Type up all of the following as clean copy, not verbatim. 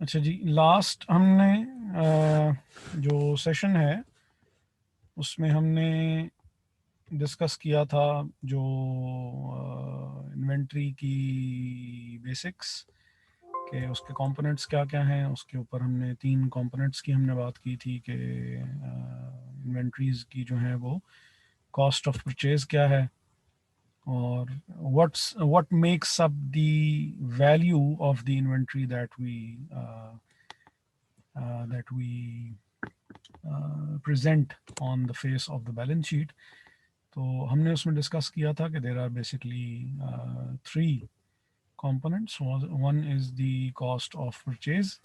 अच्छा जी, लास्ट हमने जो सेशन है उसमें हमने डिस्कस किया था जो इन्वेंट्री की बेसिक्स कि उसके कंपोनेंट्स क्या क्या हैं। उसके ऊपर हमने 3 कंपोनेंट्स की हमने बात की थी कि इन्वेंट्रीज की जो है वो कॉस्ट ऑफ परचेज क्या है, और what makes up the value of the inventory that we present on the face of the balance sheet. तो हमने उसमें डिस्कस किया था कि there are basically 3 components. One is the cost of purchase,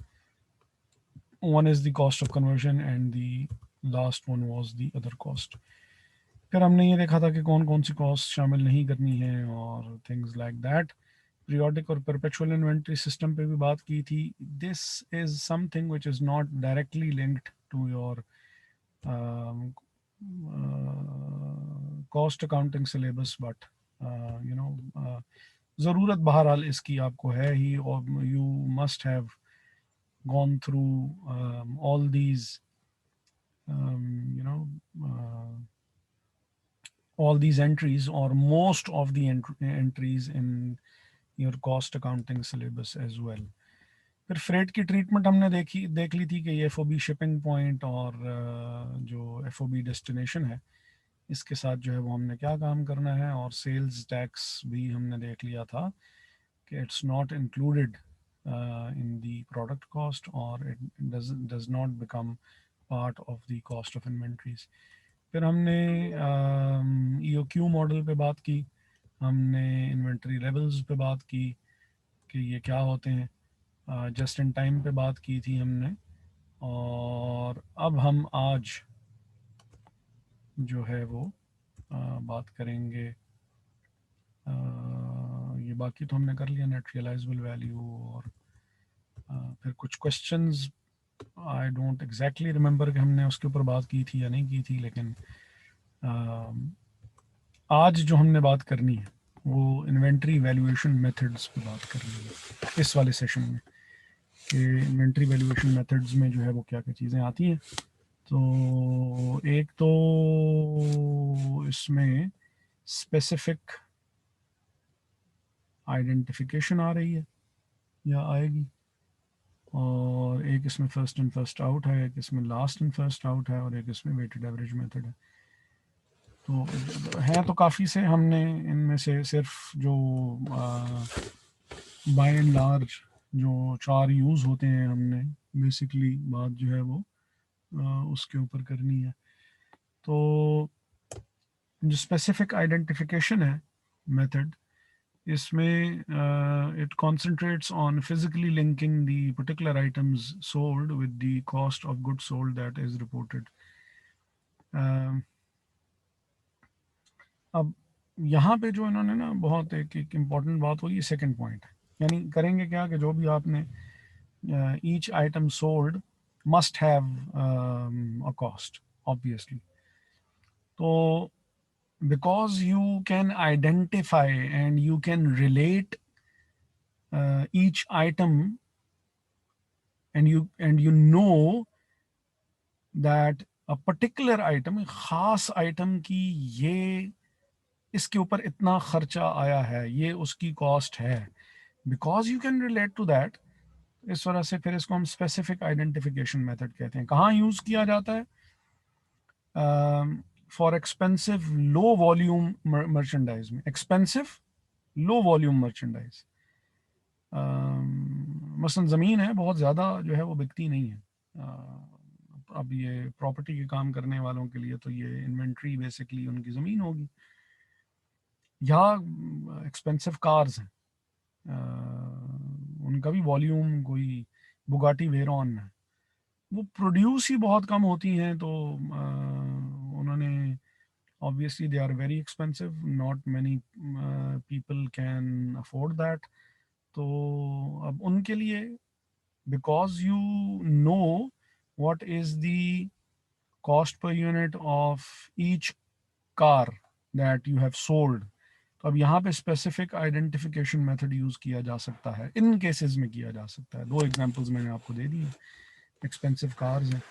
one is the cost of conversion, and the last one was the other cost. फिर हमने ये देखा था कि कौन कौन सी कॉस्ट शामिल नहीं करनी है और थिंग्स लाइक दैट। पीरियोडिक और परपेचुअल इन्वेंट्री सिस्टम पे भी बात की थी। This is something which is not directly linked to your cost accounting syllabus, but you know ज़रूरत बहरहाल इसकी आपको है ही, और you must have gone through all these you know uh, all these entries, or most of the entries in your cost accounting syllabus as well. फिर freight की treatment हमने देख ली थी कि ये एफओबी शिपिंग पॉइंट और जो एफओबी डेस्टिनेशन है इसके साथ जो है वो हमने क्या काम करना है, और सेल्स टैक्स भी हमने देख लिया था कि it's not included in the product cost, or it does not become part of the cost of inventories. फिर हमने EOQ मॉडल पे बात की, हमने इन्वेंट्री लेवल्स पे बात की कि ये क्या होते हैं, जस्ट इन टाइम पे बात की थी हमने, और अब हम आज जो है वो बात करेंगे, ये बाकी तो हमने कर लिया, नेट रियलाइजेबल वैल्यू, और फिर कुछ questions I don't exactly remember कि हमने उसके ऊपर बात की थी या नहीं की थी, लेकिन आज जो हमने बात करनी है वो इन्वेंट्री वैल्यूएशन मेथड्स पे बात करनी है इस वाले सेशन में, कि इन्वेंट्री वैल्यूएशन मेथड्स में जो है वो क्या क्या चीज़ें आती हैं। तो एक तो इसमें स्पेसिफिक आइडेंटिफिकेशन आ रही है या आएगी, और एक इसमें फर्स्ट इन फर्स्ट आउट है, एक इसमें लास्ट इन फर्स्ट आउट है, और एक इसमें वेटेड एवरेज मेथड है। तो हैं तो काफ़ी से, हमने इनमें से सिर्फ जो बाय एंड लार्ज जो 4 यूज़ होते हैं, हमने बेसिकली बात जो है वो उसके ऊपर करनी है। तो जो स्पेसिफिक आइडेंटिफिकेशन है मेथड, इसमें it concentrates on physically linking the particular items sold with the cost of goods sold that is reported. अब यहाँ पे जो इन्होंने ना बहुत एक इम्पॉर्टेंट बात होगी, सेकंड पॉइंट है, यानी करेंगे क्या कि जो भी आपने each item sold must have a cost obviously. तो because you can identify and you can relate each item, and you know that a particular item, खास item की ये इसके ऊपर इतना खर्चा आया है, ये उसकी कॉस्ट है, because you can relate to that. इस वजह से फिर इसको हम स्पेसिफिक आइडेंटिफिकेशन मेथड कहते हैं। कहाँ यूज़ किया जाता है? For expensive low volume merchandise में, एक्सपेंसिव लो वॉल्यूम मर्चेंडाइज। मसलन ज़मीन है बहुत ज़्यादा जो है वो बिकती नहीं है, अब ये प्रॉपर्टी के काम करने वालों के लिए तो ये इन्वेंट्री बेसिकली उनकी ज़मीन होगी, या एक्सपेंसिव कार्स हैं, उनका भी वॉल्यूम कोई बुगाटी वेरॉन है, वो प्रोड्यूस ही बहुत कम होती हैं, तो उन्होंने obviously they are very expensive, not many people can afford that। तो अब उनके लिए, because you know what is the cost per unit of each car that you have sold, तो अब यहाँ पे स्पेसिफिक आइडेंटिफिकेशन मेथड यूज़ किया जा सकता है, इन केसेस में किया जा सकता है। 2 एग्जांपल्स मैंने आपको दे दिए, एक्सपेंसिव कार्स हैं।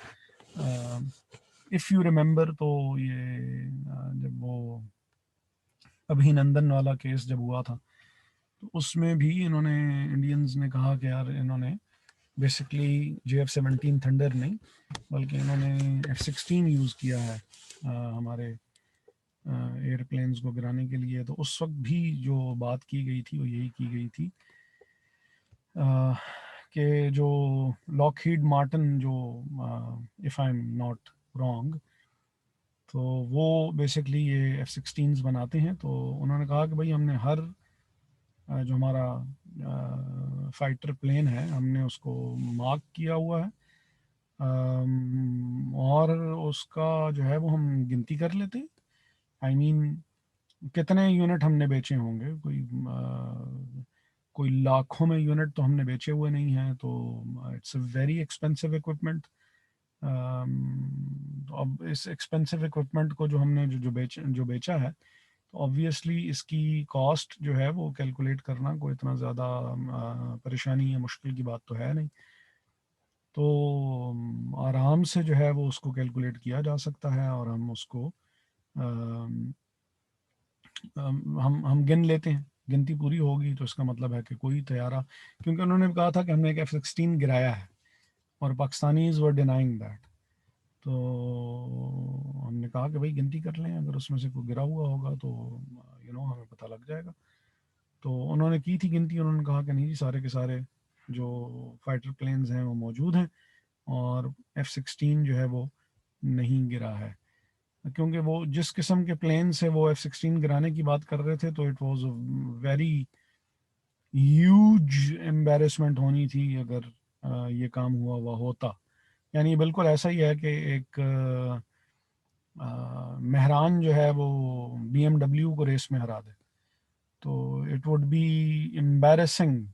इफ़ यू रिमेंबर तो ये जब वो अभिनंदन वाला केस जब हुआ था, तो उसमें भी इन्होंने, इंडियंस ने कहा कि यार इन्होंने बेसिकली JF-17 थंडर नहीं बल्कि इन्होंने F-16 यूज़ किया है हमारे एयरप्लेन्स को गिराने के लिए। तो उस वक्त भी जो बात की गई थी वो यही की गई थी कि जो लॉकहीड मार्टिन, जो if I am not wrong, तो वो बेसिकली ये F-16s बनाते हैं। तो उन्होंने कहा कि भाई हमने हर जो हमारा फाइटर प्लेन है हमने उसको मार्क किया हुआ है, और उसका जो है वो हम गिनती कर लेते हैं। आई मीन कितने यूनिट हमने बेचे होंगे, कोई लाखों में यूनिट तो हमने बेचे हुए नहीं हैं। तो it's a very expensive equipment. तो अब इस एक्सपेंसिव इक्विपमेंट को जो हमने जो बेचा है, तो ऑब्वियसली इसकी कॉस्ट जो है वो कैलकुलेट करना कोई इतना ज़्यादा परेशानी या मुश्किल की बात तो है नहीं। तो आराम से जो है वो उसको कैलकुलेट किया जा सकता है और हम उसको अम, हम गिन लेते हैं। गिनती पूरी होगी तो इसका मतलब है कि कोई तैयारा, क्योंकि उन्होंने कहा था कि हमने एक F-16 गिराया है और पाकिस्तानीज वर डिनाइंग दैट। तो हमने कहा कि भाई गिनती कर लें, अगर उसमें से कोई गिरा हुआ होगा तो हमें पता लग जाएगा। तो उन्होंने की थी गिनती, उन्होंने कहा कि नहीं जी, सारे के सारे जो फाइटर प्लेन्स हैं वो मौजूद हैं और F-16 जो है वो नहीं गिरा है। क्योंकि वो जिस किस्म के प्लेन से वो F-16 गिराने की बात कर रहे थे, तो it was very huge embarrassment होनी थी अगर ये काम हुआ हुआ होता। यानी बिल्कुल ऐसा ही है कि एक मेहरान जो है वो BMW को रेस में हरा दे, तो it would B embarrassing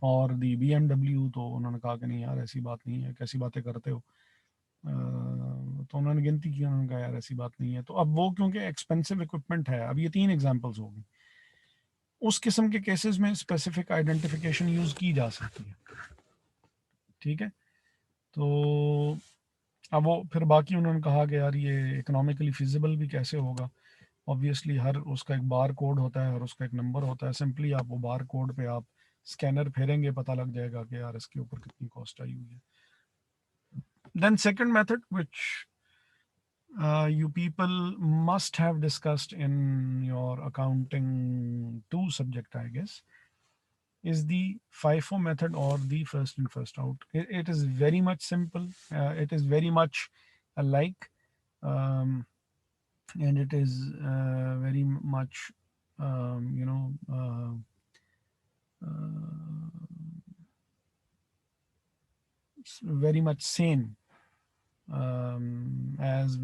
for the BMW। तो उन्होंने कहा कि नहीं यार ऐसी बात नहीं है, कैसी बातें करते हो। तो उन्होंने गिनती की, उन्होंने कहा यार ऐसी बात नहीं है। तो अब वो क्योंकि एक्सपेंसिव इक्विपमेंट है, अब ये 3 एग्जांपल्स होगी, उस किस्म के केसेस में स्पेसिफिक आइडेंटिफिकेशन यूज़ की जा सकती है। ठीक है, तो अब वो फिर बाकी उन्होंने कहा कि यार ये इकोनॉमिकली फिजिबल भी कैसे होगा। ऑब्वियसली हर उसका एक बार कोड होता है और उसका एक नंबर होता है। सिंपली आप वो बार कोड पे आप स्कैनर फेरेंगे, पता लग जाएगा कि यार इसके ऊपर कितनी कॉस्ट आई हुई है। Then second method which you people must have discussed in your accounting 2 subject, I guess, is the FIFO method or the first in first out. It is very much simple. It is very much alike, um, and it is very much, um, you know, very much same, as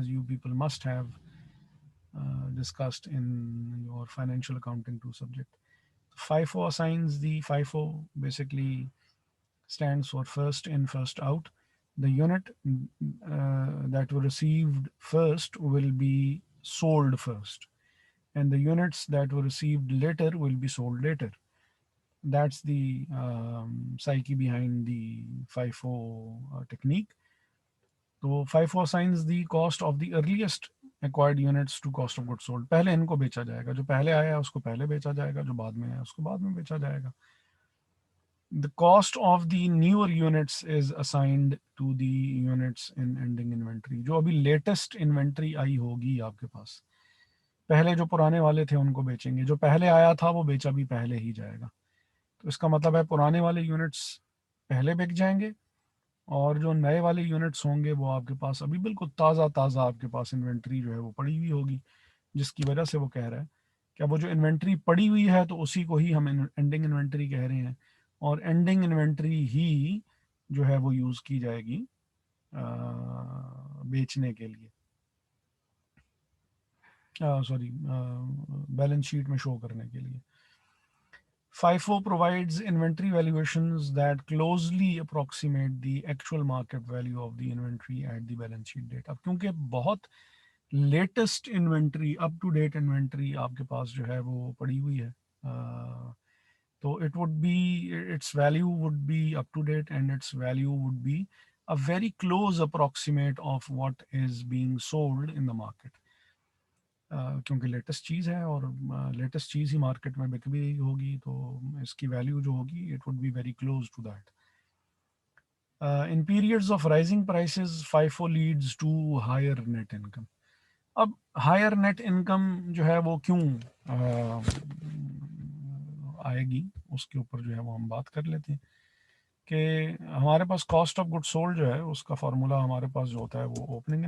you people must have discussed in your financial accounting 2 subject. FIFO assigns the FIFO basically stands for first in, first out. The unit that were received first will be sold first, and the units that were received later will be sold later. That's the psyche behind the FIFO technique. तो FIFO assigns the cost of the earliest acquired units to cost of goods sold. पहले इनको बेचा जाएगा, जो पहले आया है उसको पहले बेचा जाएगा, जो बाद में आया उसको बाद में बेचा जाएगा. The cost of the newer units is assigned to the units in ending inventory. जो अभी latest inventory आई होगी आपके पास, पहले जो पुराने वाले थे उनको बेचेंगे, जो पहले आया था वो बेचा भी पहले ही जाएगा. तो इसका मतलब है पुराने वाले यूनिट्स पहले बिक जाएंगे और जो नए वाले यूनिट्स होंगे वो आपके पास अभी बिल्कुल ताज़ा ताज़ा आपके पास इन्वेंट्री जो है वो पड़ी हुई होगी, जिसकी वजह से वो कह रहा है कि वो जो इन्वेंट्री पड़ी हुई है तो उसी को ही हम एंडिंग इन्वेंट्री कह रहे हैं, और एंडिंग इन्वेंट्री ही जो है वो यूज़ की जाएगी बेचने के लिए, सॉरी बैलेंस शीट में शो करने के लिए. FIFO provides inventory valuations that closely approximate the actual market value of the inventory at the balance sheet date. अब क्योंकि बहुत latest inventory, up to date inventory आपके पास जो है वो पड़ी हुई है, तो it would be, its value would be up to date and its value would be a very close approximate of what is being sold in the market. क्योंकि लेटेस्ट चीज़ है और लेटेस्ट चीज़ ही मार्केट में बिक भी होगी, तो इसकी वैल्यू जो होगी it would be very close to that. In periods of rising prices, FIFO leads to higher net income. अब हायर नेट इनकम जो है वो क्यों आएगी, उसके ऊपर जो है वो हम बात कर लेते हैं कि हमारे पास कॉस्ट ऑफ गुड सोल्ड जो है उसका फॉर्मूला हमारे पास जो होता है वो ओपनिंग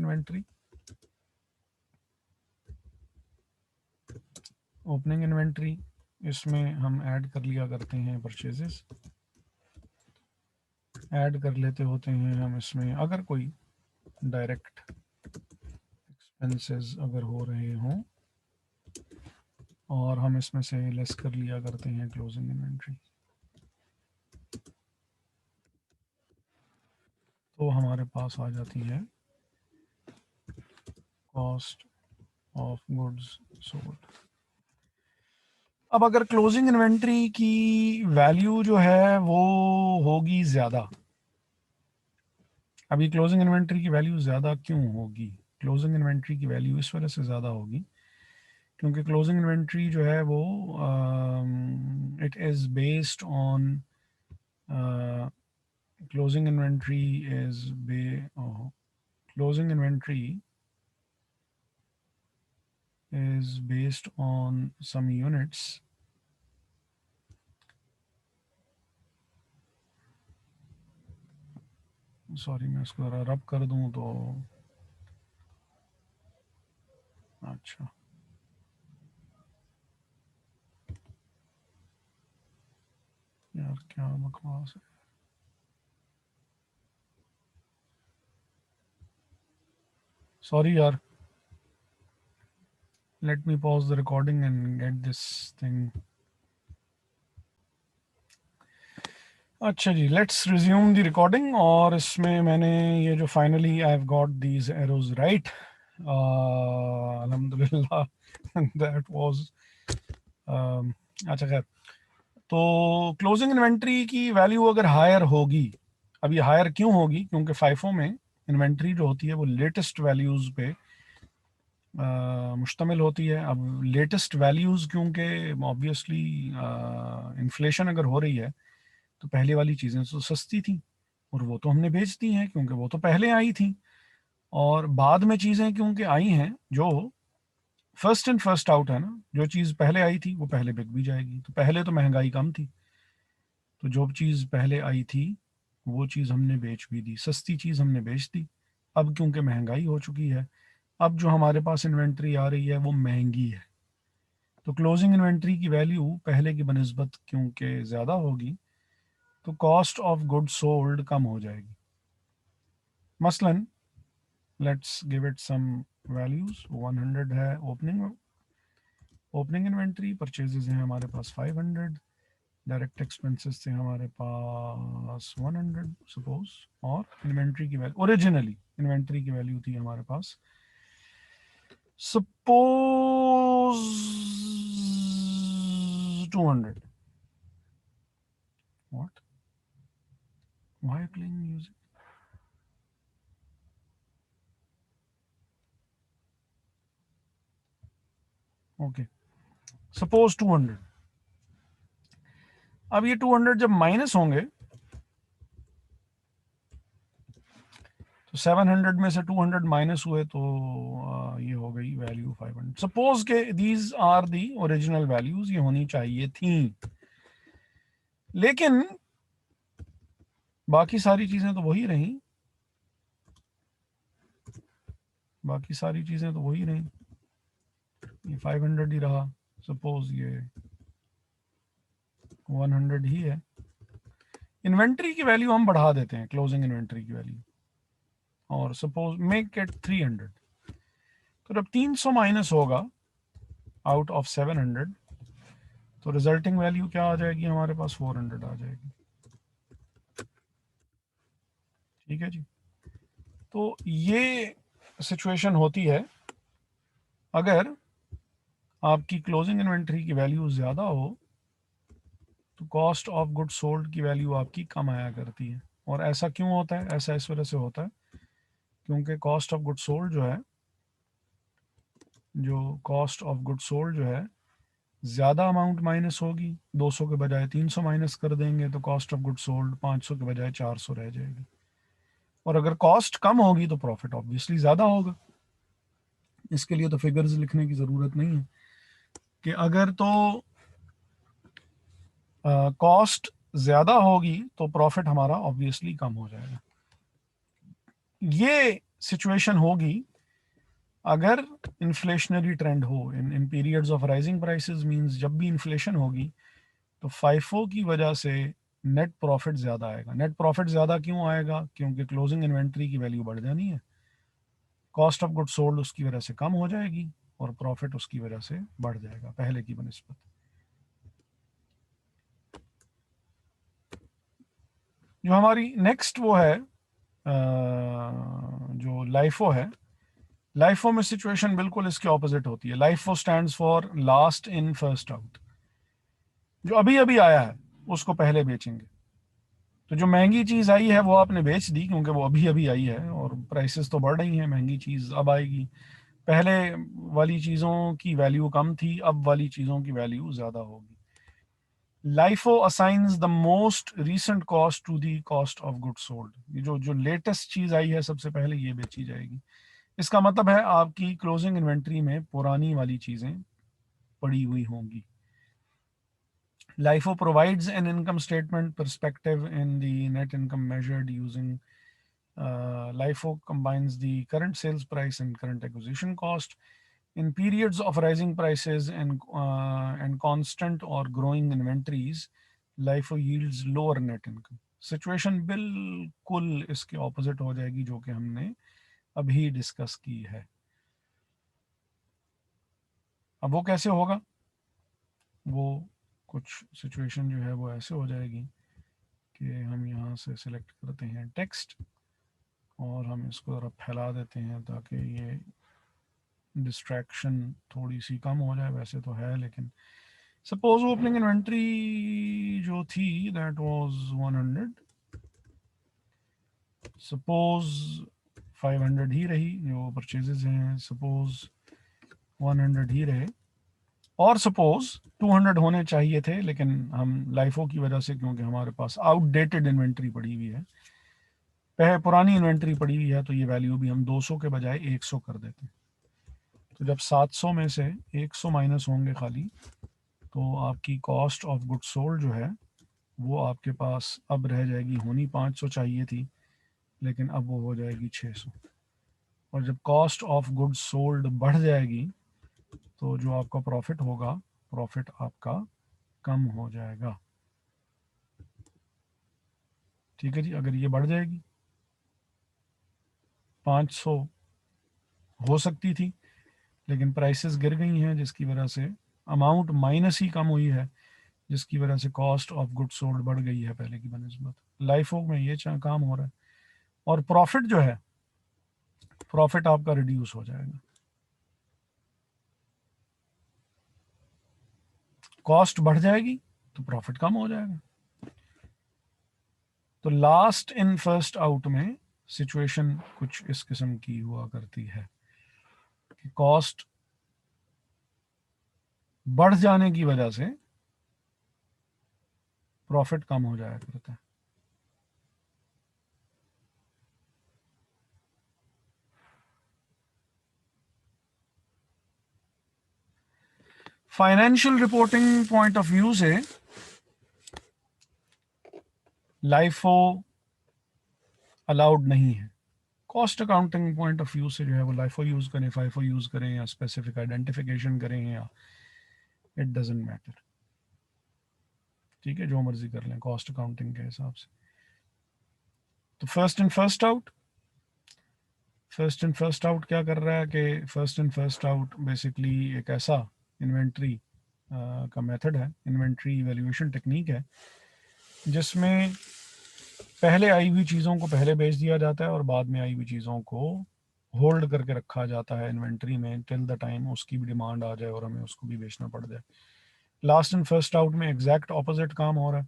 इन्वेंट्री, इसमें हम ऐड कर लिया करते हैं परचेजेस, ऐड कर लेते होते हैं हम इसमें अगर कोई डायरेक्ट एक्सपेंसेस अगर हो रहे हों, और हम इसमें से लेस कर लिया करते हैं क्लोजिंग इन्वेंट्री, तो हमारे पास आ जाती है कॉस्ट ऑफ गुड्स सोल्ड. अब अगर क्लोजिंग इन्वेंट्री की वैल्यू जो है वो होगी ज़्यादा, अभी क्लोजिंग इन्वेंट्री की वैल्यू ज़्यादा क्यों होगी? क्लोजिंग इन्वेंट्री की वैल्यू इस वजह से ज़्यादा होगी क्योंकि क्लोजिंग इन्वेंट्री जो है वो it is based on, closing inventory is closing inventory is based on some units sorry मैं इसको रब कर दूं तो अच्छा, यार क्या बकवास है. सॉरी यार, let me pause the recording and get this thing. अच्छा जी, लेट्स रिज्यूम द रिकॉर्डिंग. और इसमें मैंने ये जो finally I have got these arrows right, अल्हम्दुलिल्लाह. दैट वाज अच्छा खैर. तो क्लोजिंग इन्वेंट्री की वैल्यू अगर हायर होगी, अब ये हायर क्यों होगी? क्योंकि फाइफो में इन्वेंट्री जो होती है वो लेटेस्ट वैल्यूज़ पे मुश्तमिल होती है. अब लेटेस्ट वैल्यूज़ क्योंकि ऑब्वियसली इन्फ्लेशन अगर हो रही है तो पहले वाली चीज़ें तो सस्ती थी और वो तो हमने बेच दी हैं क्योंकि वो तो पहले आई थी, और बाद में चीज़ें क्योंकि आई हैं जो फर्स्ट इन फर्स्ट आउट है ना, जो चीज़ पहले आई थी वो पहले बिक भी जाएगी. तो पहले तो महंगाई कम थी, तो जो चीज़ पहले आई थी वो चीज़ हमने बेच भी दी, सस्ती चीज़ हमने बेच दी. अब क्योंकि महंगाई हो चुकी है, अब जो हमारे पास इन्वेंट्री आ रही है वो महंगी है, तो क्लोजिंग इन्वेंट्री की वैल्यू पहले की बनस्बत क्योंकि ज़्यादा होगी तो कॉस्ट ऑफ गुड सोल्ड कम हो जाएगी. मसलन let's give it some values. 100 है ओपनिंग इन्वेंट्री, परचेजेस हैं हमारे पास 500, डायरेक्ट एक्सपेंसेस थे हमारे पास 100 सपोज, और इन्वेंट्री की वैल्यू ओरिजिनली इन्वेंट्री की वैल्यू थी हमारे पास suppose 200. What, why playing music? Okay, suppose 200. अब ये 200 जब माइनस होंगे तो 700 में से 200 माइनस हुए तो ये हो गई वैल्यू 500. सपोज के these are the original values, ये होनी चाहिए थी, लेकिन बाकी सारी चीजें तो वही रही, बाकी सारी चीजें तो वही रही. ये 500 ही रहा, सपोज ये 100 ही है. इन्वेंट्री की वैल्यू हम बढ़ा देते हैं, क्लोजिंग इन्वेंट्री की वैल्यू, और सपोज मेक इट 300. तो जब 300 माइनस होगा आउट ऑफ 700 तो रिजल्टिंग वैल्यू क्या आ जाएगी हमारे पास? 400 आ जाएगी. ठीक है जी. तो ये सिचुएशन होती है अगर आपकी क्लोजिंग इन्वेंट्री की वैल्यू ज़्यादा हो तो कॉस्ट ऑफ गुड सोल्ड की वैल्यू आपकी कम आया करती है। और ऐसा क्यों होता है? ऐसा इस वजह से होता है क्योंकि कॉस्ट ऑफ गुड सोल्ड जो है, ज़्यादा अमाउंट माइनस होगी, 200 के बजाय 300 माइनस कर देंगे तो कॉस्ट ऑफ गुड सोल्ड 500 के बजाय 400 रह जाएगी। और अगर कॉस्ट कम होगी तो प्रॉफिट ऑब्वियसली ज़्यादा होगा। इसके लिए तो फिगर्स लिखने की ज़रूरत नहीं है कि अगर तो कॉस्ट ज़्यादा होगी तो प्रॉफिट हमारा ऑब्वियसली कम हो जाएगा। ये सिचुएशन होगी अगर इन्फ्लेशनरी ट्रेंड हो in periods of rising prices. Means जब भी इन्फ्लेशन होगी तो फाइफो की वजह से नेट प्रॉफिट ज़्यादा आएगा। नेट प्रॉफिट ज़्यादा क्यों आएगा? क्योंकि क्लोजिंग इन्वेंट्री की वैल्यू बढ़ जानी है, कॉस्ट ऑफ गुड सोल्ड उसकी वजह से कम हो जाएगी और प्रॉफिट उसकी वजह से बढ़ जाएगा पहले की बनिस्बत। जो हमारी नेक्स्ट वो है जो लाइफो है, लाइफो में सिचुएशन बिल्कुल इसके ऑपोजिट होती है। LIFO stands for last in first out. जो अभी अभी आया है उसको पहले बेचेंगे। तो जो महंगी चीज़ आई है वो आपने बेच दी क्योंकि वो अभी अभी आई है और प्राइसेस तो बढ़ रही हैं, महंगी चीज़ अब आएगी। पहले वाली चीज़ों की वैल्यू कम थी, अब वाली चीज़ों की वैल्यू ज़्यादा होगी। LIFO assigns the most recent cost to the cost of good sold. ये जो जो लेटेस्ट चीज़ आई है सबसे पहले ये बेची जाएगी। इसका मतलब है आपकी क्लोजिंग इन्वेंट्री में पुरानी वाली चीज़ें पड़ी हुई होंगी। LIFO provides an income statement perspective in the net income measured using LIFO combines the current sales price and current acquisition cost. In periods of rising prices and constant or growing inventories, LIFO yields lower net income. Situation बिल्कुल इसके opposite हो जाएगी जो कि हमने अभी discuss की है। अब वो कैसे होगा? वो कुछ सिचुएशन जो है वो ऐसे हो जाएगी कि हम यहाँ से सिलेक्ट करते हैं टेक्स्ट और हम इसको ज़रा फैला देते हैं ताकि ये डिस्ट्रैक्शन थोड़ी सी कम हो जाए। वैसे तो है लेकिन सपोज ओपनिंग इन्वेंट्री जो थी दैट वाज 100, सपोज 500 ही रही जो परचेजेस हैं, सपोज 100 ही रहे और सपोज 200 होने चाहिए थे लेकिन हम लाइफो की वजह से, क्योंकि हमारे पास आउटडेटेड इन्वेंट्री पड़ी हुई है, पुरानी इन्वेंट्री पड़ी हुई है, तो ये वैल्यू भी हम 200 के बजाय 100 कर देते हैं। तो जब 700 में से 100 माइनस होंगे खाली तो आपकी कॉस्ट ऑफ गुड सोल्ड जो है वो आपके पास अब रह जाएगी, होनी 500 चाहिए थी लेकिन अब वो हो जाएगी 600। और जब कॉस्ट ऑफ गुड सोल्ड बढ़ जाएगी तो जो आपका प्रॉफिट होगा, प्रॉफिट आपका कम हो जाएगा। ठीक है जी। अगर ये बढ़ जाएगी 500 हो सकती थी लेकिन प्राइसेस गिर गई हैं जिसकी वजह से अमाउंट माइनस ही कम हुई है, जिसकी वजह से कॉस्ट ऑफ गुड सोल्ड बढ़ गई है पहले की बनिस्बत। लाइफो में ये काम हो रहा है और प्रॉफिट जो है, प्रॉफिट आपका रिड्यूस हो जाएगा। कॉस्ट बढ़ जाएगी तो प्रॉफिट कम हो जाएगा। तो लास्ट इन फर्स्ट आउट में सिचुएशन कुछ इस किस्म की हुआ करती है कि कॉस्ट बढ़ जाने की वजह से प्रॉफिट कम हो जाया करता है। Financial reporting point of view से लाइफो अलाउड नहीं है। Cost accounting point of view से जो है वो लाइफो यूज करें, फाइफो यूज करें या स्पेसिफिक आइडेंटिफिकेशन करें या इट डजेंट मैटर। ठीक है, जो मर्जी कर लें कॉस्ट अकाउंटिंग के हिसाब से। तो first in first out, first in first out क्या कर रहा है कि first in first out basically एक ऐसा इन्वेंट्री का मेथड है, इन्वेंट्री वैल्यूएशन टेक्निक है जिसमें पहले आई हुई चीज़ों को पहले बेच दिया जाता है और बाद में आई हुई चीज़ों को होल्ड करके रखा जाता है इन्वेंट्री में टिल द टाइम उसकी भी डिमांड आ जाए और हमें उसको भी बेचना पड़ जाए। लास्ट इन फर्स्ट आउट में एग्जैक्ट ऑपोजिट काम हो रहा है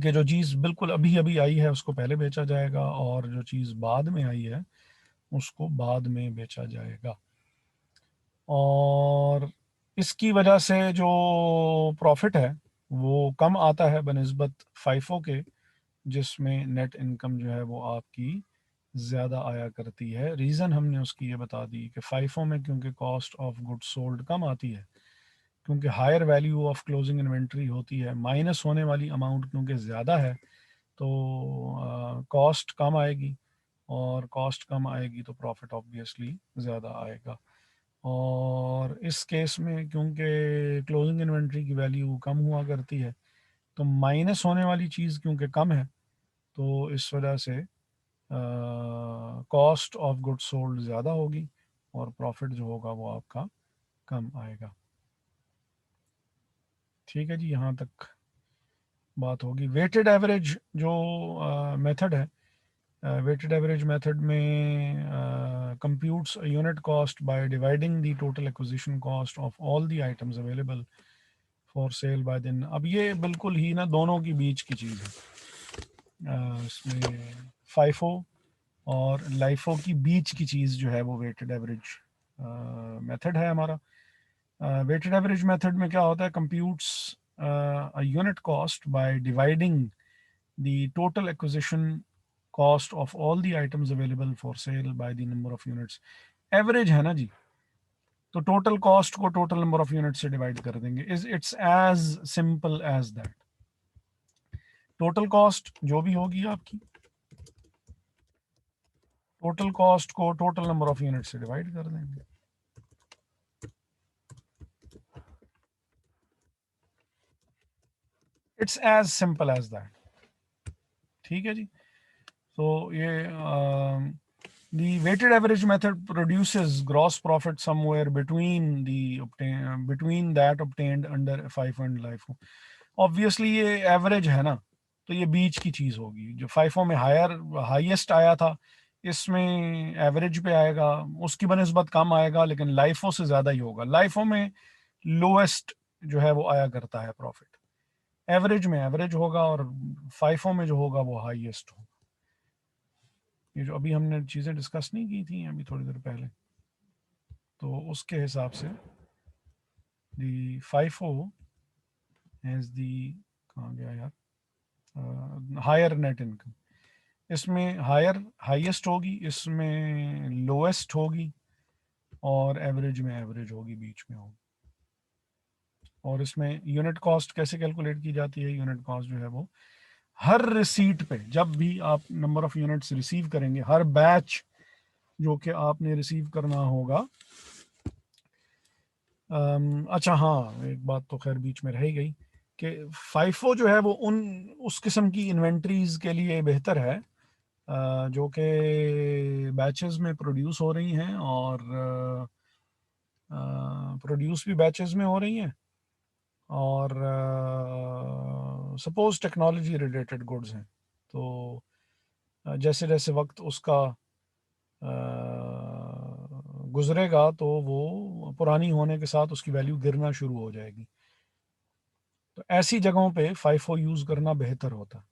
कि जो चीज़ बिल्कुल अभी अभी आई है उसको पहले बेचा जाएगा और जो चीज़ बाद में आई है उसको बाद में बेचा जाएगा। और इसकी वजह से जो प्रॉफिट है वो कम आता है बनिस्बत फाइफो के, जिसमें नेट इनकम जो है वो आपकी ज़्यादा आया करती है। रीज़न हमने उसकी ये बता दी कि फाइफो में क्योंकि कॉस्ट ऑफ गुड्स सोल्ड कम आती है, क्योंकि higher value of closing inventory होती है, माइनस होने वाली अमाउंट क्योंकि ज़्यादा है, तो कॉस्ट कम आएगी, और कॉस्ट कम आएगी तो प्रॉफिट ऑब्वियसली ज़्यादा आएगा। और इस केस में क्योंकि क्लोजिंग इन्वेंट्री की वैल्यू कम हुआ करती है, तो माइनस होने वाली चीज़ क्योंकि कम है, तो इस वजह से कॉस्ट ऑफ गुड्स सोल्ड ज़्यादा होगी और प्रॉफिट जो होगा वो आपका कम आएगा। ठीक है जी, यहाँ तक बात होगी। वेटेड एवरेज जो मेथड है, वेटेड एवरेज मेथड में computes unit cost by dividing the total acquisition cost of all the items available for sale by दिन। अब ये बिल्कुल ही ना दोनों के बीच की चीज़ है, इसमें फाइफो और लाइफो की बीच की चीज़ जो है वो वेटेड एवरेज मेथड है हमारा। वेटेड एवरेज मेथड में क्या होता है, computes a unit cost by dividing the total acquisition cost of all the items available for sale by the number of units। Average है ना जी, तो टोटल कॉस्ट को टोटल नंबर ऑफ यूनिट से डिवाइड कर देंगे। Is it's as simple as that. Total cost जो भी होगी आपकी, टोटल कॉस्ट को टोटल नंबर ऑफ यूनिट से डिवाइड कर देंगे। It's as simple as that. ठीक है जी। तो ये the weighted average method produces gross profit somewhere between that obtained under FIFO and LIFO। Obviously ये एवरेज है ना, तो ये बीच की चीज होगी। जो फाइफो में हाईएस्ट आया था, इसमें एवरेज पे आएगा, उसकी बनिस्बत कम आएगा, लेकिन लाइफो से ज्यादा ही होगा। लाइफो में लोएस्ट जो है वो आया करता है प्रॉफिट, एवरेज में एवरेज होगा, और फाइफो में जो होगा वो हाईएस्ट होगा। ये जो अभी हमने चीज़ें डिस्कस नहीं की थी अभी थोड़ी देर पहले, तो उसके हिसाब से दी फाइफो एज दी, कहाँ गया यार, हायर नेट इनकम। इसमें हायर हाईएस्ट होगी, इसमें लोएस्ट होगी, और एवरेज में एवरेज होगी, बीच में होगी। और इसमें यूनिट कॉस्ट कैसे कैलकुलेट की जाती है, यूनिट कॉस्ट जो है वो हर रिसीट पे, जब भी आप नंबर ऑफ यूनिट्स रिसीव करेंगे, हर बैच जो कि आपने रिसीव करना होगा। अच्छा हाँ, एक बात तो खैर बीच में रह ही गई कि फाइफो जो है वो उस किस्म की इन्वेंट्रीज के लिए बेहतर है जो कि बैचेस में प्रोड्यूस हो रही हैं, और प्रोड्यूस भी बैचेस में हो रही हैं, और सपोज टेक्नोलॉजी रिलेटेड गुड्स हैं, तो जैसे जैसे वक्त उसका गुजरेगा तो वो पुरानी होने के साथ उसकी वैल्यू गिरना शुरू हो जाएगी। तो ऐसी जगहों पे फाइफो यूज़ करना बेहतर होता है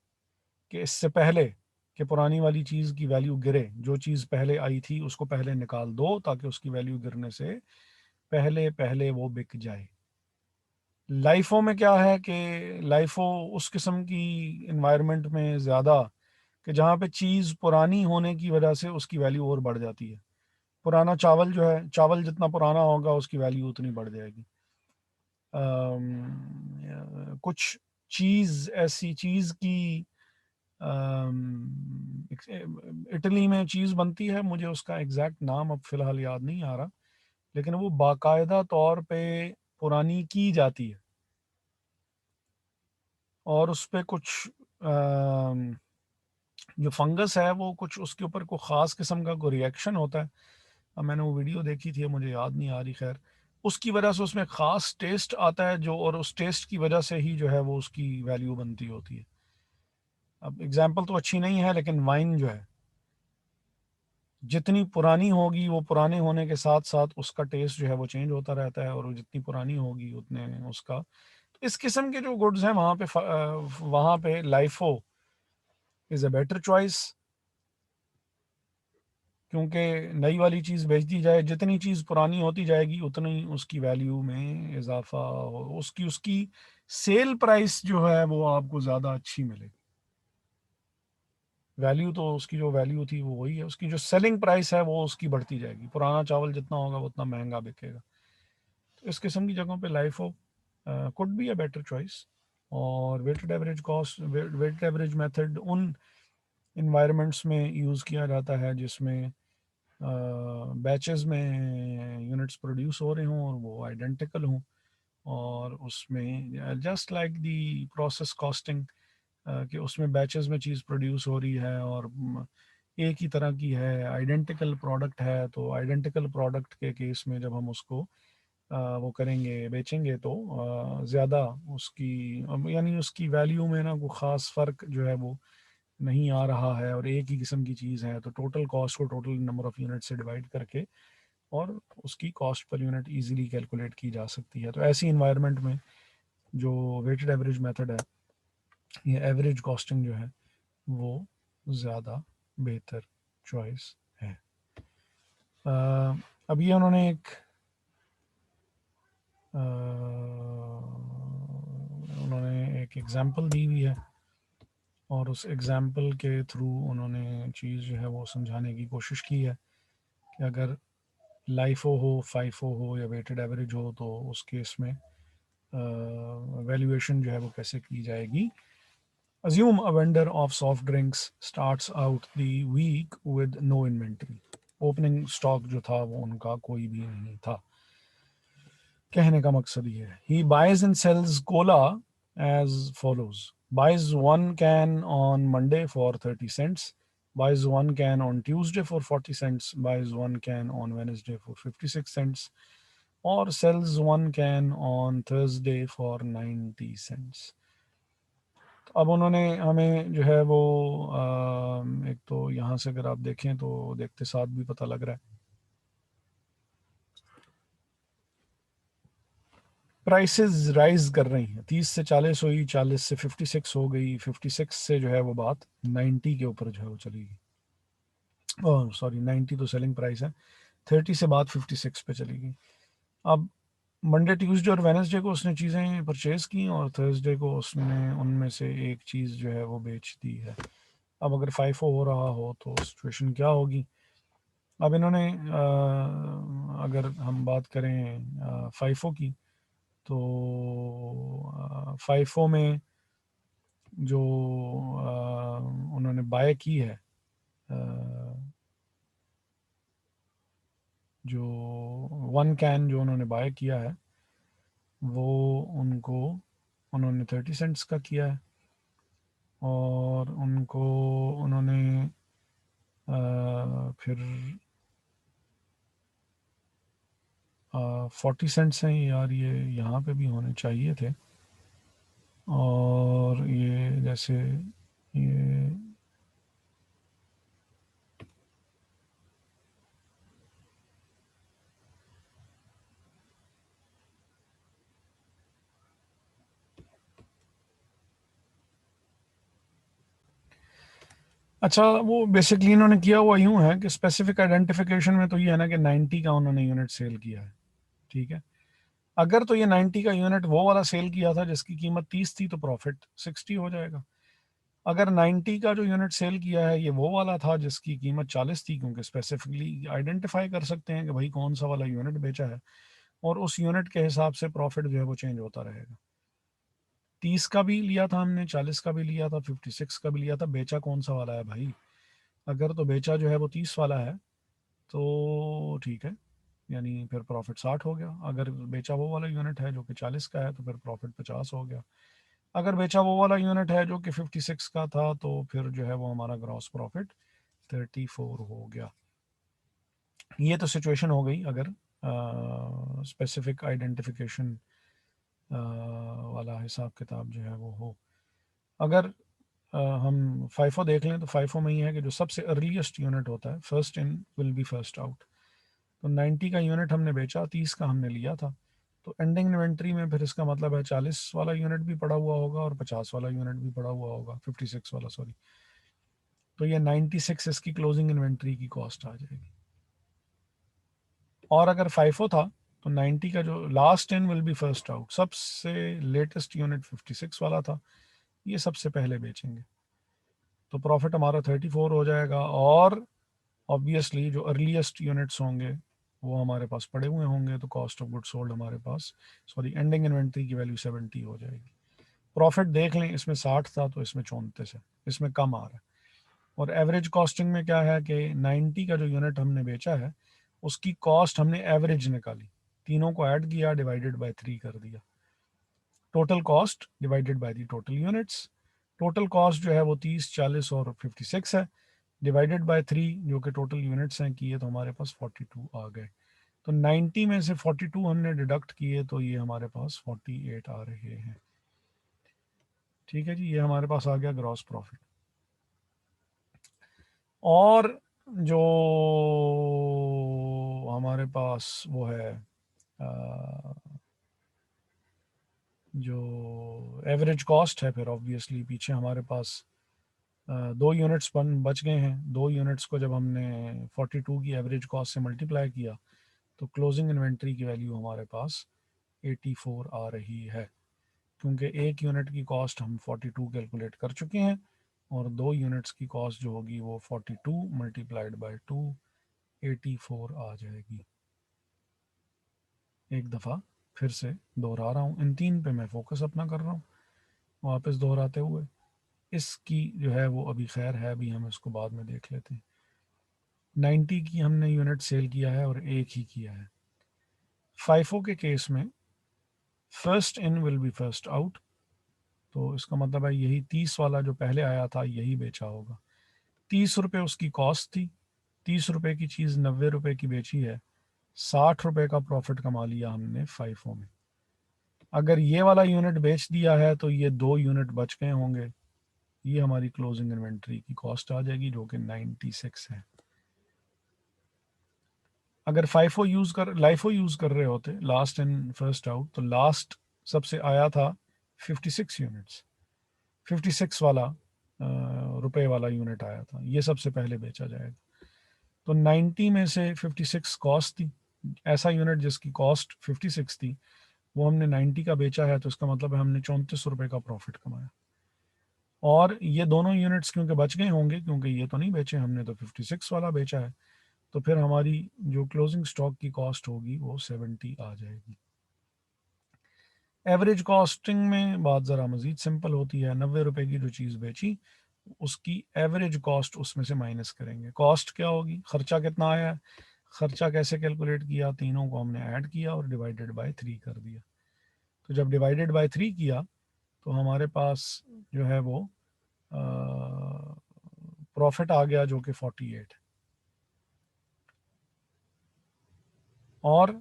कि इससे पहले कि पुरानी वाली चीज़ की वैल्यू गिरे, जो चीज़ पहले आई थी उसको पहले निकाल दो, ताकि उसकी वैल्यू गिरने से पहले पहले वो बिक जाए। लाइफो में क्या है कि लाइफो उस किस्म की इन्वायरमेंट में ज़्यादा, कि जहाँ पे चीज़ पुरानी होने की वजह से उसकी वैल्यू और बढ़ जाती है। पुराना चावल जो है, चावल जितना पुराना होगा उसकी वैल्यू उतनी बढ़ जाएगी। कुछ चीज़ ऐसी चीज़ की, इटली में चीज़ बनती है, मुझे उसका एग्जैक्ट नाम अब फ़िलहाल याद नहीं आ रहा, लेकिन वो बाकायदा तौर पे पुरानी की जाती है, और उस पे कुछ जो फंगस है वो कुछ उसके ऊपर कोई ख़ास किस्म का कोई रिएक्शन होता है। अब मैंने वो वीडियो देखी थी, मुझे याद नहीं आ रही, खैर उसकी वजह से उसमें ख़ास टेस्ट आता है जो, और उस टेस्ट की वजह से ही जो है वो उसकी वैल्यू बनती होती है। अब एग्जाम्पल तो अच्छी नहीं है, लेकिन वाइन जो है, जितनी पुरानी होगी वो पुराने होने के साथ साथ उसका टेस्ट जो है वो चेंज होता रहता है, और वो जितनी पुरानी होगी उतने उसका, तो इस किस्म के जो गुड्स हैं वहाँ पे LIFO is a better choice, क्योंकि नई वाली चीज़ बेच दी जाए, जितनी चीज़ पुरानी होती जाएगी उतनी उसकी वैल्यू में इजाफा उसकी उसकी सेल प्राइस जो है वो आपको ज़्यादा अच्छी मिलेगी। वैल्यू तो उसकी जो वैल्यू थी वो वही है, उसकी जो सेलिंग प्राइस है वो उसकी बढ़ती जाएगी, पुराना चावल जितना होगा वो उतना महंगा बिकेगा। तो इस किस्म की जगहों पे LIFO could be a better choice. और weighted average cost, weighted average method उन इन्वायरमेंट्स में यूज़ किया जाता है जिसमें बैचेस में यूनिट्स प्रोड्यूस हो रहे हों और वो आइडेंटिकल हों, और उसमें just like the process costing, कि उसमें बैचेस में चीज़ प्रोड्यूस हो रही है और एक ही तरह की है, आइडेंटिकल प्रोडक्ट है, तो आइडेंटिकल प्रोडक्ट के केस में जब हम उसको वो करेंगे बेचेंगे तो ज़्यादा उसकी यानी उसकी वैल्यू में ना कोई ख़ास फ़र्क जो है वो नहीं आ रहा है, और एक ही किस्म की चीज़ है, तो टोटल कॉस्ट को टोटल नंबर ऑफ़ यूनिट से डिवाइड करके और उसकी cost per unit easily calculate की जा सकती है। तो ऐसी इन्वायरमेंट में जो वेटेड एवरेज मेथड है, ये एवरेज कॉस्टिंग जो है वो ज़्यादा बेहतर चॉइस है। अब ये उन्होंने एक एग्ज़ाम्पल दी हुई है, और उस एग्ज़ाम्पल के थ्रू उन्होंने चीज़ जो है वो समझाने की कोशिश की है कि अगर लाइफो हो, फाइफो हो या वेटेड एवरेज हो, तो उस केस में वैल्यूएशन जो है वो कैसे की जाएगी। Assume a vendor of soft drinks starts out the week with no inventory. Opening stock जो था वो उनका कोई भी नहीं था। कहने का मकसद ये है, he buys and sells cola as follows: buys one can on Monday for 30 cents, buys one can on Tuesday for 40 cents, buys one can on Wednesday for 56 cents, और sells one can on Thursday for 90 cents। अब उन्होंने हमें जो है वो एक तो यहाँ से अगर आप देखें तो देखते साथ भी पता लग रहा है प्राइसेस राइज कर रही हैं, 30 से 40 हुई, 40 से 56 हो गई, 56 से जो है वो बात 90 के ऊपर जो है वो चली गई। ओह सॉरी, 90 तो सेलिंग प्राइस है, 30 से बात 56 पे चली गई। अब मंडे, ट्यूसडे और वेनसडे को उसने चीज़ें परचेज की, और थर्सडे को उसने उनमें से एक चीज़ जो है वो बेच दी है। अब अगर फाइफो हो रहा हो तो सिचुएशन क्या होगी। अब इन्होंने अगर हम बात करें फाइफो की, तो फाइफो में जो उन्होंने बाय की है, जो वन कैन जो उन्होंने बाय किया है वो उनको उन्होंने 30 सेंट्स का किया है, और उनको उन्होंने फिर 40 सेंट्स हैं यार, ये यहाँ पे भी होने चाहिए थे, और ये जैसे ये अच्छा, वो बेसिकली इन्होंने किया हुआ यूं है कि स्पेसिफिक आइडेंटिफिकेशन में तो ये है ना कि 90 का उन्होंने यूनिट सेल किया है, ठीक है। अगर तो ये 90 का यूनिट वो वाला सेल किया था जिसकी कीमत 30 थी, तो प्रॉफिट 60 हो जाएगा। अगर 90 का जो यूनिट सेल किया है ये वो वाला था जिसकी कीमत 40 थी, क्योंकि स्पेसिफिकली आइडेंटिफाई कर सकते हैं कि भाई कौन सा वाला यूनिट बेचा है, और उस यूनिट के हिसाब से प्रॉफिट जो है वो चेंज होता रहेगा। 30 का भी लिया था हमने, 40 का भी लिया था, 56 का भी लिया था, बेचा कौन सा वाला है भाई। अगर तो बेचा जो है वो 30 वाला है तो ठीक है, यानी फिर प्रॉफिट 60 हो गया। अगर बेचा वो वाला यूनिट है जो कि 40 का है तो फिर प्रॉफिट 50 हो गया। अगर बेचा वो वाला यूनिट है जो कि 56 का था तो फिर जो है वो हमारा ग्रॉस प्रॉफिट 34 हो गया। ये तो सिचुएशन हो गई अगर स्पेसिफिक आइडेंटिफिकेशन वाला हिसाब किताब जो है वो हो। अगर हम फाइफो देख लें तो फाइफो में ही है कि जो सबसे अर्लीस्ट यूनिट होता है, first in will be first out. तो 90 का यूनिट हमने बेचा, 30 का हमने लिया था, तो एंडिंग इन्वेंट्री में फिर इसका मतलब है 40 वाला यूनिट भी पड़ा हुआ होगा और 50 वाला यूनिट भी पड़ा हुआ होगा, 56 वाला सॉरी। तो ये 96 इसकी क्लोजिंग इन्वेंट्री की कॉस्ट आ जाएगी। और अगर फाइफो था तो 90 का जो last in will be first out, सबसे लेटेस्ट यूनिट 56 वाला था, ये सबसे पहले बेचेंगे, तो प्रॉफिट हमारा 34 हो जाएगा। और ऑब्वियसली जो अर्लीस्ट यूनिट्स होंगे वो हमारे पास पड़े हुए होंगे, तो कॉस्ट ऑफ गुड सोल्ड हमारे पास, सॉरी एंडिंग इन्वेंट्री की वैल्यू 70 हो जाएगी। प्रॉफिट देख लें, इसमें 60 था तो इसमें 34 है, इसमें कम आ रहा है। और एवरेज कॉस्टिंग में क्या है कि 90 का जो यूनिट हमने बेचा है उसकी कॉस्ट हमने एवरेज निकाली, तीनों को ऐड किया, डिवाइडेड बाय 3 कर दिया, total cost divided by the total units. Total cost जो है वो 30, 40 और 56 है, डिवाइडेड बाय 3 जो कि टोटल यूनिट्स हैं किए, तो हमारे पास 42 आ गए। तो 90 में से 42 हमने डिडक्ट किए तो ये हमारे पास 48 आ रहे हैं। ठीक है जी, ये हमारे पास आ गया ग्रॉस प्रॉफिट। और जो हमारे पास वो है जो एवरेज कॉस्ट है, फिर ऑब्वियसली पीछे हमारे पास दो यूनिट्स बच गए हैं। दो यूनिट्स को जब हमने 42 की एवरेज कॉस्ट से मल्टीप्लाई किया तो क्लोजिंग इन्वेंट्री की वैल्यू हमारे पास 84 आ रही है, क्योंकि एक यूनिट की कॉस्ट हम 42 कैलकुलेट कर चुके हैं और दो यूनिट्स की कॉस्ट जो होगी वो 42 मल्टीप्लाइड बाय 2 84 आ जाएगी। एक दफ़ा फिर से दोहरा रहा हूँ, इन तीन पे मैं फोकस अपना कर रहा हूँ वापस दोहराते हुए। इसकी जो है वो अभी खैर है, अभी हम इसको बाद में देख लेते हैं। 90 की हमने यूनिट सेल किया है और एक ही किया है। फाइफो के केस में first in will be first out, तो इसका मतलब है यही 30 वाला जो पहले आया था यही बेचा होगा। 30 रुपये उसकी कॉस्ट थी, 30 रुपये की चीज़ 90 रुपये की बेची है, 60 रुपये का प्रॉफिट कमा लिया हमने फाइफो में। अगर ये वाला यूनिट बेच दिया है तो ये दो यूनिट बच गए होंगे, ये हमारी क्लोजिंग इन्वेंट्री की कॉस्ट आ जाएगी जो कि 96 है। अगर फाइफो यूज कर लाइफो यूज कर रहे होते, लास्ट इन फर्स्ट आउट, तो लास्ट सबसे आया था 56 यूनिट्स, 56 वाला रुपए वाला यूनिट आया था, ये सबसे पहले बेचा जाएगा। तो 90 में से 56 कॉस्ट थी, ऐसा यूनिट जिसकी कॉस्ट 56 थी वो हमने 90 का बेचा है, तो इसका मतलब है हमने 34 रुपये का प्रॉफिट कमाया। और ये दोनों यूनिट्स क्योंकि बच गए होंगे, क्योंकि ये तो नहीं बेचे हमने, तो 56 वाला बेचा है, तो फिर हमारी जो क्लोजिंग स्टॉक की कॉस्ट होगी वो 70 आ जाएगी। एवरेज कॉस्टिंग में बात ज़रा मज़ीद सिंपल होती है। 90 रुपए की जो चीज़ बेची उसकी एवरेज कॉस्ट उसमें से माइनस करेंगे। कॉस्ट क्या होगी, खर्चा कितना आया है, खर्चा कैसे कैलकुलेट किया, तीनों को हमने ऐड किया और डिवाइडेड बाय 3 कर दिया। तो जब डिवाइडेड बाय 3 किया तो हमारे पास जो है वो प्रॉफिट आ गया जो कि 48। और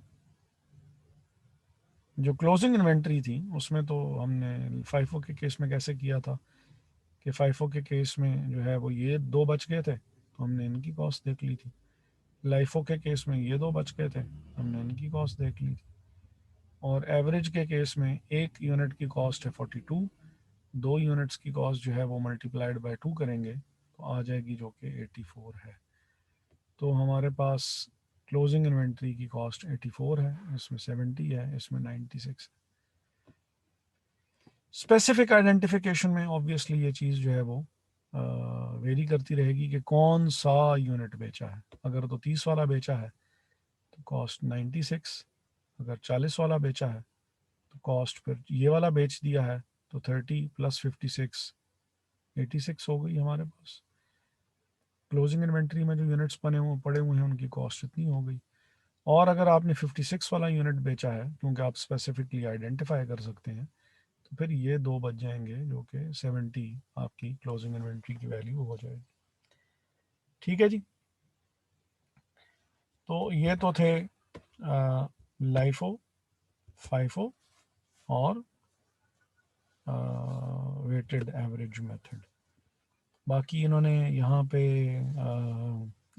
जो क्लोजिंग इन्वेंट्री थी उसमें तो हमने फाइफो के केस में कैसे किया था कि फाइफो के केस में जो है वो ये दो बच गए थे तो हमने इनकी कॉस्ट देख ली थी, लाइफो के केस में ये दो बच गए थे, हमने इनकी कॉस्ट देख ली थी। और एवरेज के केस में एक यूनिट की कॉस्ट है 42, दो यूनिट्स की कॉस्ट जो है वो मल्टीप्लाइड बाय 2 करेंगे तो आ जाएगी जो कि 84 है। तो हमारे पास क्लोजिंग इन्वेंट्री की कॉस्ट 84 है, इसमें 70 है, इसमें 96 है। स्पेसिफिक आइडेंटिफिकेशन में ऑब्वियसली ये चीज़ जो है वो वेरी करती रहेगी कि कौन सा यूनिट बेचा है। अगर तो 30 वाला बेचा है तो कॉस्ट 96, अगर 40 वाला बेचा है तो कॉस्ट फिर ये वाला बेच दिया है तो 30 प्लस 56 86 हो गई हमारे पास। क्लोजिंग इन्वेंट्री में जो यूनिट्स पड़े हुए हैं उनकी कॉस्ट इतनी हो गई। और अगर आपने 56 वाला यूनिट बेचा है, क्योंकि आप स्पेसिफिकली आइडेंटिफाई कर सकते हैं, तो फिर ये दो बच जाएंगे जो कि 70 आपकी क्लोजिंग इन्वेंट्री की वैल्यू हो जाएगी। ठीक है जी, तो ये तो थे लाइफो, फाइफो और वेटेड एवरेज मेथड। बाकी इन्होंने यहाँ पे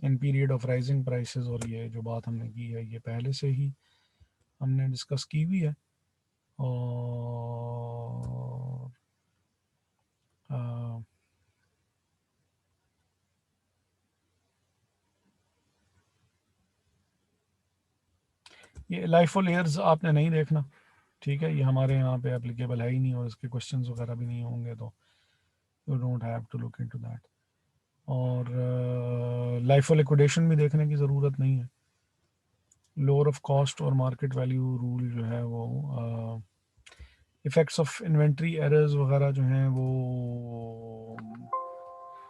in period of rising prices, और ये जो बात हमने की है ये पहले से ही हमने डिस्कस की हुई है। और अ, ये लाइफुल ईयर्स आपने नहीं देखना, ठीक है, ये हमारे यहाँ पे एप्लीकेबल है ही नहीं, और इसके क्वेश्चंस वगैरह भी नहीं होंगे, तो you don't have to look into that. और लाइफ लिक्विडेशन भी देखने की ज़रूरत नहीं है। लोअर ऑफ कॉस्ट और मार्केट वैल्यू रूल जो है वो इफ़ेक्ट्स ऑफ इन्वेंट्री एरर्स वगैरह जो हैं वो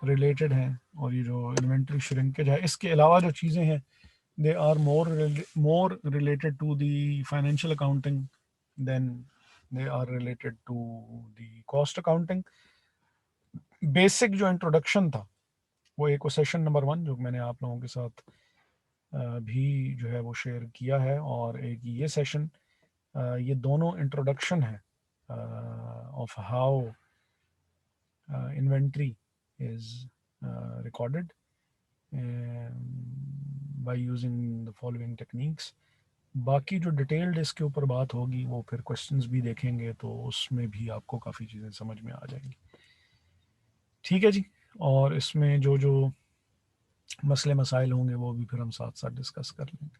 रिलेटेड हैं, और ये जो इन्वेंट्री श्रिंकेज है इसके अलावा जो चीज़ें हैं they are more related to the financial accounting than they are related to the cost accounting। Basic जो इंट्रोडक्शन था वो एक सेशन नंबर 1 जो मैंने आप लोगों के साथ भी जो है वो शेयर किया है, और एक ये सेशन, ये दोनों इंट्रोडक्शन है of how inventory is recorded by using the following techniques. बाकी जो डिटेल्ड इसके ऊपर बात होगी वो फिर क्वेश्चंस भी देखेंगे तो उसमें भी आपको काफ़ी चीज़ें समझ में आ जाएंगी, ठीक है जी। और इसमें जो जो मसले मसाइल होंगे वो भी फिर हम साथ साथ डिस्कस कर लेंगे।